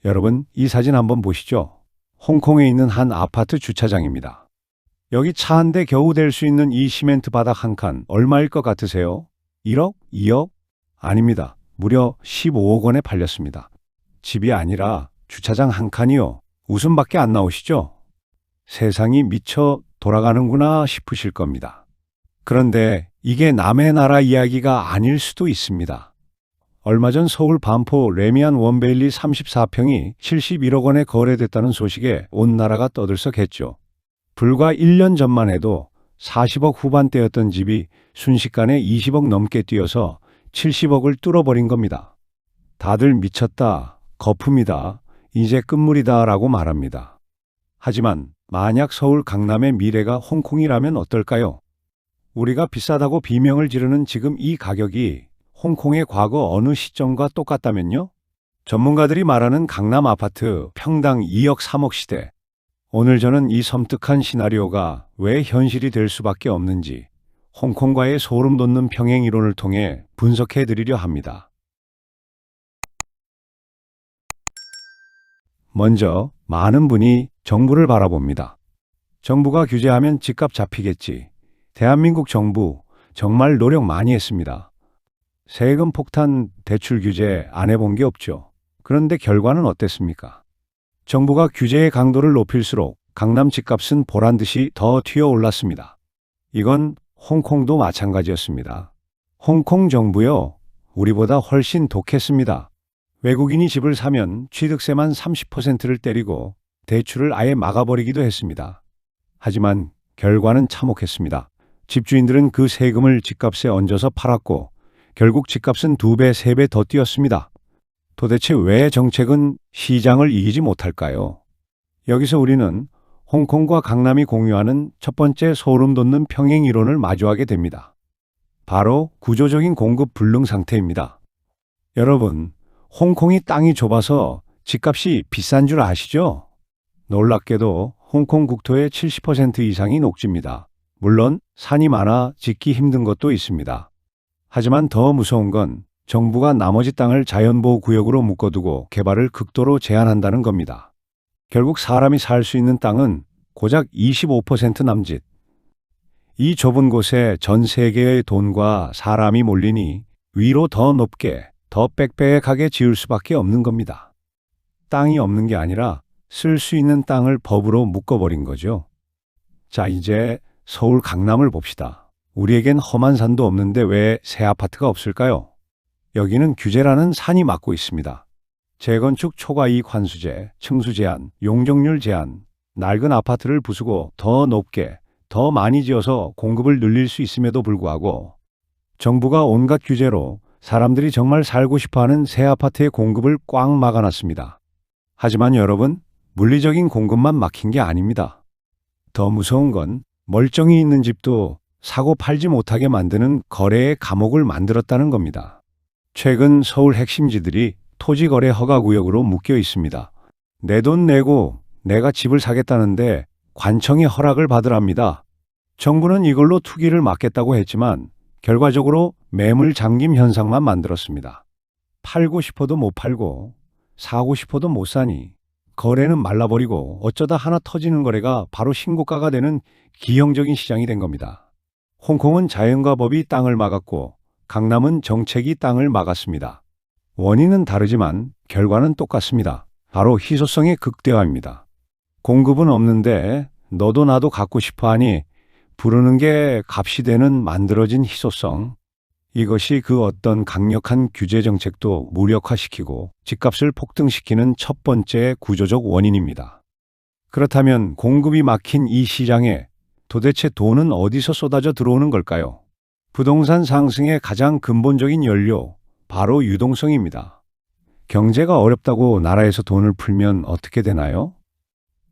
여러분, 이 사진 한번 보시죠. 홍콩에 있는 한 아파트 주차장입니다. 여기 차 한 대 겨우 댈 수 있는 이 시멘트 바닥 한 칸 얼마일 것 같으세요? 1억? 2억? 아닙니다. 무려 15억 원에 팔렸습니다. 집이 아니라 주차장 한 칸이요. 웃음밖에 안 나오시죠? 세상이 미쳐 돌아가는구나 싶으실 겁니다. 그런데 이게 남의 나라 이야기가 아닐 수도 있습니다. 얼마 전 서울 반포 레미안 원베일리 34평이 71억 원에 거래됐다는 소식에 온 나라가 떠들썩했죠. 불과 1년 전만 해도 40억 후반대였던 집이 순식간에 20억 넘게 뛰어서 70억을 뚫어버린 겁니다. 다들 미쳤다, 거품이다, 이제 끝물이다 라고 말합니다. 하지만 만약 서울 강남의 미래가 홍콩이라면 어떨까요? 우리가 비싸다고 비명을 지르는 지금 이 가격이 홍콩의 과거 어느 시점과 똑같다면요? 전문가들이 말하는 강남 아파트 평당 2억 3억 시대. 오늘 저는 이 섬뜩한 시나리오가 왜 현실이 될 수밖에 없는지 홍콩과의 소름 돋는 평행 이론을 통해 분석해 드리려 합니다. 먼저 많은 분이 정부를 바라봅니다. 정부가 규제하면 집값 잡히겠지. 대한민국 정부 정말 노력 많이 했습니다. 세금 폭탄, 대출 규제 안 해본 게 없죠. 그런데 결과는 어땠습니까? 정부가 규제의 강도를 높일수록 강남 집값은 보란듯이 더 튀어올랐습니다. 이건 홍콩도 마찬가지였습니다. 홍콩 정부요, 우리보다 훨씬 독했습니다. 외국인이 집을 사면 취득세만 30%를 때리고 대출을 아예 막아버리기도 했습니다. 하지만 결과는 참혹했습니다. 집주인들은 그 세금을 집값에 얹어서 팔았고 결국 집값은 2배, 3배 더 뛰었습니다. 도대체 왜 정책은 시장을 이기지 못할까요? 여기서 우리는 홍콩과 강남이 공유하는 첫 번째 소름 돋는 평행 이론을 마주하게 됩니다. 바로 구조적인 공급 불능 상태입니다. 여러분, 홍콩이 땅이 좁아서 집값이 비싼 줄 아시죠? 놀랍게도 홍콩 국토의 70% 이상이 녹지입니다. 물론 산이 많아 짓기 힘든 것도 있습니다. 하지만 더 무서운 건 정부가 나머지 땅을 자연보호구역으로 묶어두고 개발을 극도로 제한한다는 겁니다. 결국 사람이 살 수 있는 땅은 고작 25% 남짓. 이 좁은 곳에 전 세계의 돈과 사람이 몰리니 위로 더 높게, 더 빽빽하게 지을 수밖에 없는 겁니다. 땅이 없는 게 아니라 쓸 수 있는 땅을 법으로 묶어버린 거죠. 자, 이제 서울 강남을 봅시다. 우리에겐 험한 산도 없는데 왜 새 아파트가 없을까요? 여기는 규제라는 산이 막고 있습니다. 재건축 초과이익 환수제, 층수 제한, 용적률 제한, 낡은 아파트를 부수고 더 높게, 더 많이 지어서 공급을 늘릴 수 있음에도 불구하고 정부가 온갖 규제로 사람들이 정말 살고 싶어하는 새 아파트의 공급을 꽉 막아놨습니다. 하지만 여러분, 물리적인 공급만 막힌 게 아닙니다. 더 무서운 건 멀쩡히 있는 집도 사고 팔지 못하게 만드는 거래의 감옥을 만들었다는 겁니다. 최근 서울 핵심지들이 토지거래 허가구역으로 묶여 있습니다. 내 돈 내고 내가 집을 사겠다는데 관청의 허락을 받으랍니다. 정부는 이걸로 투기를 막겠다고 했지만 결과적으로 매물 잠김 현상만 만들었습니다. 팔고 싶어도 못 팔고 사고 싶어도 못 사니 거래는 말라버리고 어쩌다 하나 터지는 거래가 바로 신고가가 되는 기형적인 시장이 된 겁니다. 홍콩은 자연과 법이 땅을 막았고 강남은 정책이 땅을 막았습니다. 원인은 다르지만 결과는 똑같습니다. 바로 희소성의 극대화입니다. 공급은 없는데 너도 나도 갖고 싶어 하니 부르는 게 값이 되는 만들어진 희소성. 이것이 그 어떤 강력한 규제 정책도 무력화시키고 집값을 폭등시키는 첫 번째 구조적 원인입니다. 그렇다면 공급이 막힌 이 시장에 도대체 돈은 어디서 쏟아져 들어오는 걸까요? 부동산 상승의 가장 근본적인 연료, 바로 유동성입니다. 경제가 어렵다고 나라에서 돈을 풀면 어떻게 되나요?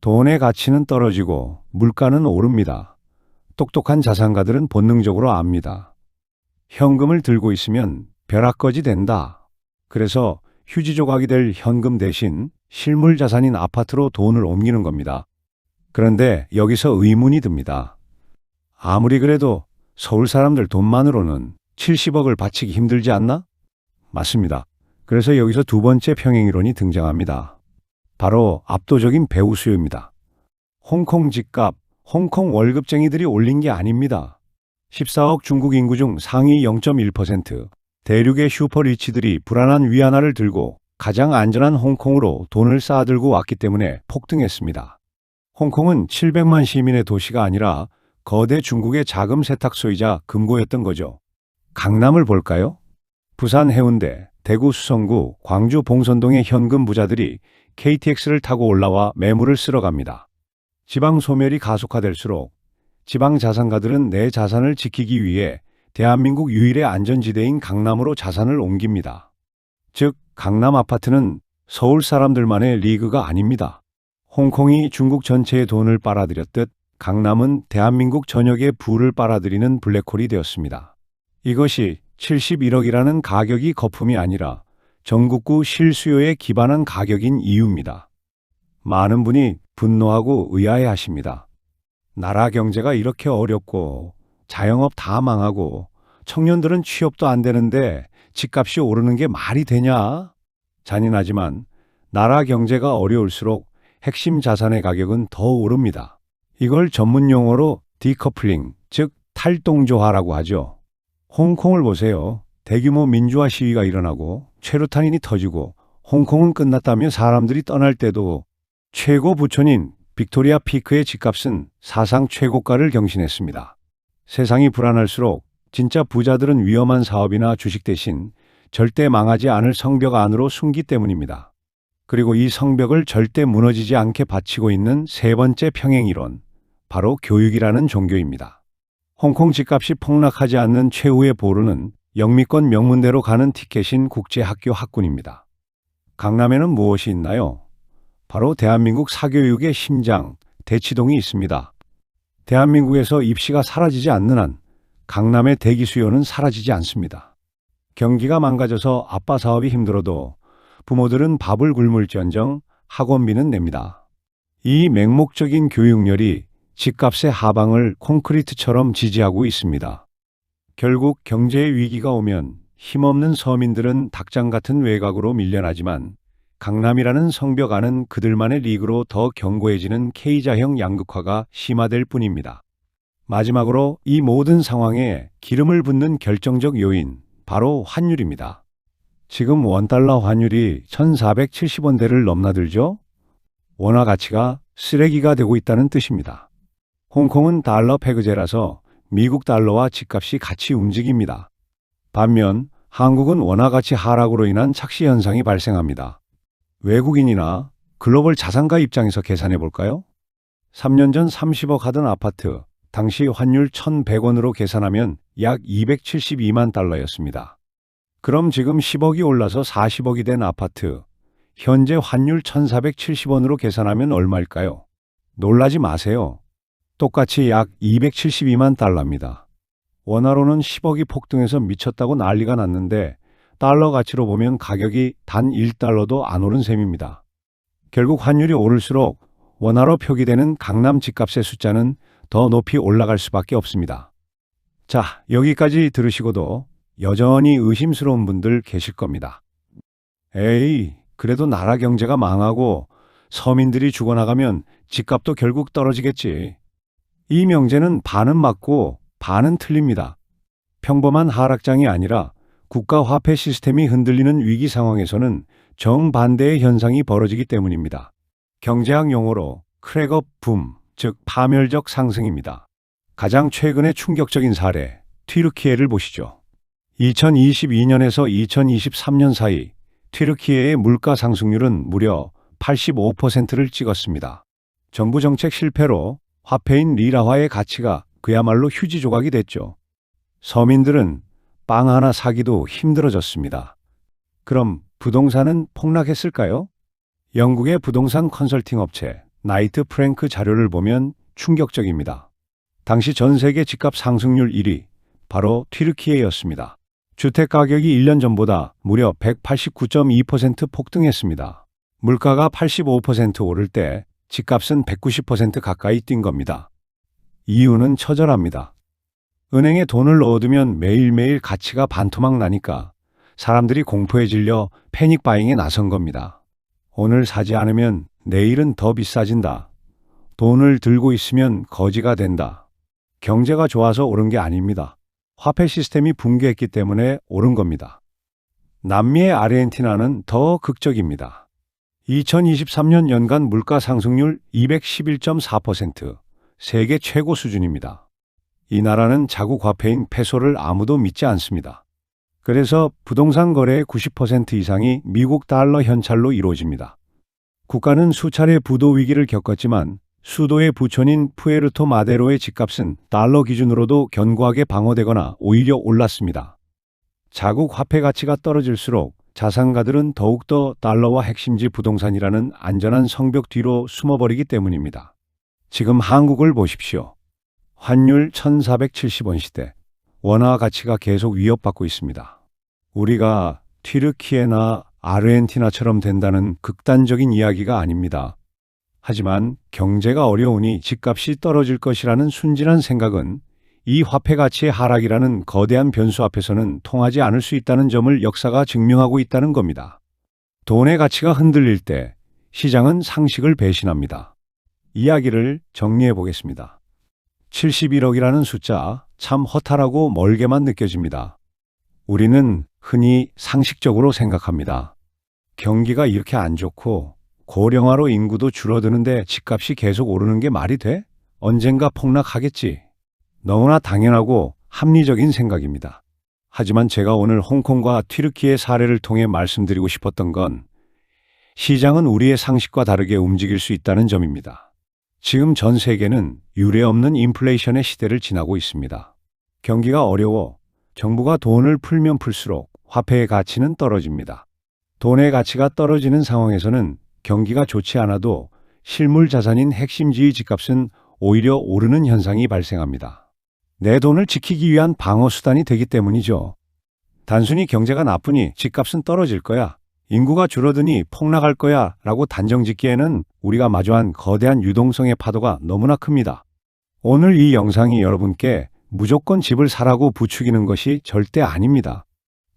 돈의 가치는 떨어지고 물가는 오릅니다. 똑똑한 자산가들은 본능적으로 압니다. 현금을 들고 있으면 벼락거지 된다. 그래서 휴지 조각이 될 현금 대신 실물 자산인 아파트로 돈을 옮기는 겁니다. 그런데 여기서 의문이 듭니다. 아무리 그래도 서울 사람들 돈만으로는 70억을 바치기 힘들지 않나? 맞습니다. 그래서 여기서 두 번째 평행이론이 등장합니다. 바로 압도적인 배후 수요입니다. 홍콩 집값, 홍콩 월급쟁이들이 올린 게 아닙니다. 14억 중국 인구 중 상위 0.1%, 대륙의 슈퍼리치들이 불안한 위안화를 들고 가장 안전한 홍콩으로 돈을 쌓아들고 왔기 때문에 폭등했습니다. 홍콩은 700만 시민의 도시가 아니라 거대 중국의 자금 세탁소이자 금고였던 거죠. 강남을 볼까요? 부산 해운대, 대구 수성구, 광주 봉선동의 현금 부자들이 KTX를 타고 올라와 매물을 쓸어갑니다. 지방 소멸이 가속화될수록 지방 자산가들은 내 자산을 지키기 위해 대한민국 유일의 안전지대인 강남으로 자산을 옮깁니다. 즉, 강남 아파트는 서울 사람들만의 리그가 아닙니다. 홍콩이 중국 전체의 돈을 빨아들였듯 강남은 대한민국 전역의 부를 빨아들이는 블랙홀이 되었습니다. 이것이 71억이라는 가격이 거품이 아니라 전국구 실수요에 기반한 가격인 이유입니다. 많은 분이 분노하고 의아해하십니다. 나라 경제가 이렇게 어렵고 자영업 다 망하고 청년들은 취업도 안 되는데 집값이 오르는 게 말이 되냐? 잔인하지만 나라 경제가 어려울수록 핵심 자산의 가격은 더 오릅니다. 이걸 전문 용어로 디커플링, 즉 탈동조화라고 하죠. 홍콩을 보세요. 대규모 민주화 시위가 일어나고 최루탄인이 터지고 홍콩은 끝났다며 사람들이 떠날 때도 최고 부촌인 빅토리아 피크의 집값은 사상 최고가를 경신했습니다. 세상이 불안할수록 진짜 부자들은 위험한 사업이나 주식 대신 절대 망하지 않을 성벽 안으로 숨기 때문입니다. 그리고 이 성벽을 절대 무너지지 않게 받치고 있는 세 번째 평행이론, 바로 교육이라는 종교입니다. 홍콩 집값이 폭락하지 않는 최후의 보루는 영미권 명문대로 가는 티켓인 국제학교 학군입니다. 강남에는 무엇이 있나요? 바로 대한민국 사교육의 심장, 대치동이 있습니다. 대한민국에서 입시가 사라지지 않는 한 강남의 대기 수요는 사라지지 않습니다. 경기가 망가져서 아빠 사업이 힘들어도 부모들은 밥을 굶을지언정 학원비는 냅니다. 이 맹목적인 교육열이 집값의 하방을 콘크리트처럼 지지하고 있습니다. 결국 경제의 위기가 오면 힘없는 서민들은 닭장 같은 외곽으로 밀려나지만 강남이라는 성벽 안은 그들만의 리그로 더 견고해지는 K자형 양극화가 심화될 뿐입니다. 마지막으로 이 모든 상황에 기름을 붓는 결정적 요인, 바로 환율입니다. 지금 원달러 환율이 1470원대를 넘나들죠? 원화 가치가 쓰레기가 되고 있다는 뜻입니다. 홍콩은 달러 페그제라서 미국 달러와 집값이 같이 움직입니다. 반면 한국은 원화 가치 하락으로 인한 착시 현상이 발생합니다. 외국인이나 글로벌 자산가 입장에서 계산해 볼까요? 3년 전 30억 하던 아파트, 당시 환율 1,100원으로 계산하면 약 272만 달러였습니다. 그럼 지금 10억이 올라서 40억이 된 아파트, 현재 환율 1,470원으로 계산하면 얼마일까요? 놀라지 마세요. 똑같이 약 272만 달러입니다. 원화로는 10억이 폭등해서 미쳤다고 난리가 났는데 달러 가치로 보면 가격이 단 1달러도 안 오른 셈입니다. 결국 환율이 오를수록 원화로 표기되는 강남 집값의 숫자는 더 높이 올라갈 수밖에 없습니다. 자, 여기까지 들으시고도 여전히 의심스러운 분들 계실 겁니다. 에이, 그래도 나라 경제가 망하고 서민들이 죽어나가면 집값도 결국 떨어지겠지. 이 명제는 반은 맞고 반은 틀립니다. 평범한 하락장이 아니라 국가 화폐 시스템이 흔들리는 위기 상황에서는 정반대의 현상이 벌어지기 때문입니다. 경제학 용어로 크랙업 붐, 즉 파멸적 상승입니다. 가장 최근의 충격적인 사례, 튀르키예를 보시죠. 2022년에서 2023년 사이 튀르키예의 물가 상승률은 무려 85%를 찍었습니다. 정부 정책 실패로 화폐인 리라화의 가치가 그야말로 휴지 조각이 됐죠. 서민들은 빵 하나 사기도 힘들어졌습니다. 그럼 부동산은 폭락했을까요? 영국의 부동산 컨설팅 업체 나이트 프랭크 자료를 보면 충격적입니다. 당시 전 세계 집값 상승률 1위, 바로 튀르키예였습니다. 주택 가격이 1년 전보다 무려 189.2% 폭등했습니다. 물가가 85% 오를 때 집값은 190% 가까이 뛴 겁니다. 이유는 처절합니다. 은행에 돈을 넣어두면 매일매일 가치가 반토막 나니까 사람들이 공포에 질려 패닉 바잉에 나선 겁니다. 오늘 사지 않으면 내일은 더 비싸진다. 돈을 들고 있으면 거지가 된다. 경제가 좋아서 오른 게 아닙니다. 화폐 시스템이 붕괴했기 때문에 오른 겁니다. 남미의 아르헨티나는 더 극적입니다. 2023년 연간 물가 상승률 211.4%, 세계 최고 수준입니다. 이 나라는 자국 화폐인 페소를 아무도 믿지 않습니다. 그래서 부동산 거래의 90% 이상이 미국 달러 현찰로 이루어집니다. 국가는 수차례 부도 위기를 겪었지만 수도의 부촌인 푸에르토 마데로의 집값은 달러 기준으로도 견고하게 방어되거나 오히려 올랐습니다. 자국 화폐 가치가 떨어질수록 자산가들은 더욱더 달러와 핵심지 부동산이라는 안전한 성벽 뒤로 숨어버리기 때문입니다. 지금 한국을 보십시오. 환율 1470원 시대, 원화 가치가 계속 위협받고 있습니다. 우리가 튀르키예나 아르헨티나처럼 된다는 극단적인 이야기가 아닙니다. 하지만 경제가 어려우니 집값이 떨어질 것이라는 순진한 생각은 이 화폐 가치의 하락이라는 거대한 변수 앞에서는 통하지 않을 수 있다는 점을 역사가 증명하고 있다는 겁니다. 돈의 가치가 흔들릴 때 시장은 상식을 배신합니다. 이야기를 정리해 보겠습니다. 71억이라는 숫자 참 허탈하고 멀게만 느껴집니다. 우리는 흔히 상식적으로 생각합니다. 경기가 이렇게 안 좋고 고령화로 인구도 줄어드는데 집값이 계속 오르는 게 말이 돼? 언젠가 폭락하겠지. 너무나 당연하고 합리적인 생각입니다. 하지만 제가 오늘 홍콩과 튀르키예 사례를 통해 말씀드리고 싶었던 건 시장은 우리의 상식과 다르게 움직일 수 있다는 점입니다. 지금 전 세계는 유례없는 인플레이션의 시대를 지나고 있습니다. 경기가 어려워 정부가 돈을 풀면 풀수록 화폐의 가치는 떨어집니다. 돈의 가치가 떨어지는 상황에서는 경기가 좋지 않아도 실물 자산인 핵심지의 집값은 오히려 오르는 현상이 발생합니다. 내 돈을 지키기 위한 방어 수단이 되기 때문이죠. 단순히 경제가 나쁘니 집값은 떨어질 거야, 인구가 줄어드니 폭락할 거야 라고 단정 짓기에는 우리가 마주한 거대한 유동성의 파도가 너무나 큽니다. 오늘 이 영상이 여러분께 무조건 집을 사라고 부추기는 것이 절대 아닙니다.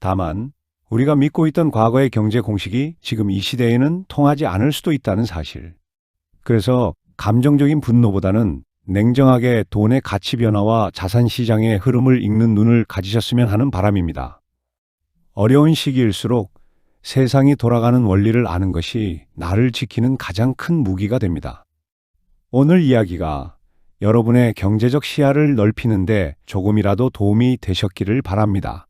다만 우리가 믿고 있던 과거의 경제 공식이 지금 이 시대에는 통하지 않을 수도 있다는 사실. 그래서 감정적인 분노보다는 냉정하게 돈의 가치 변화와 자산 시장의 흐름을 읽는 눈을 가지셨으면 하는 바람입니다. 어려운 시기일수록 세상이 돌아가는 원리를 아는 것이 나를 지키는 가장 큰 무기가 됩니다. 오늘 이야기가 여러분의 경제적 시야를 넓히는데 조금이라도 도움이 되셨기를 바랍니다.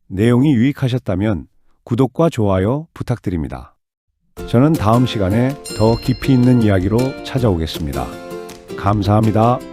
내용이 유익하셨다면 구독과 좋아요 부탁드립니다. 저는 다음 시간에 더 깊이 있는 이야기로 찾아오겠습니다. 감사합니다.